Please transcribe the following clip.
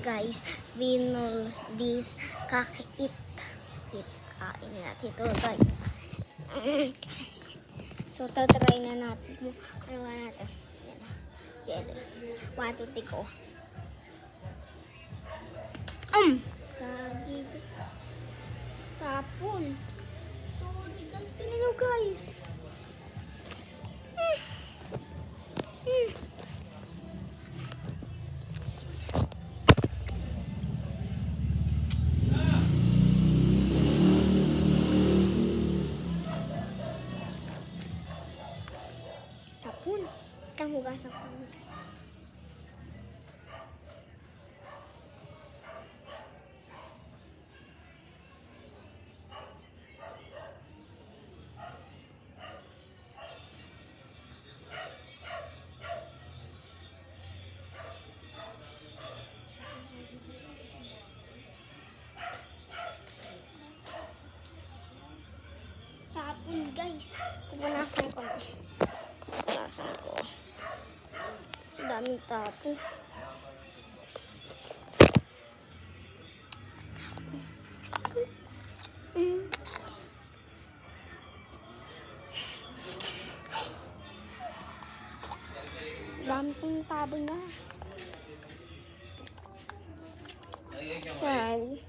Guys, we know this kain natin ito guys. So tatry na natin ano nga natin yan 1, 2, 3 ko tapon. Sorry guys, tingnan nyo guys. Tapon. Kang hugasan ko. Tapon guys. Pupunasan ko na. Pupunasan ko. Daming tapon. Daming tapon na. Ay.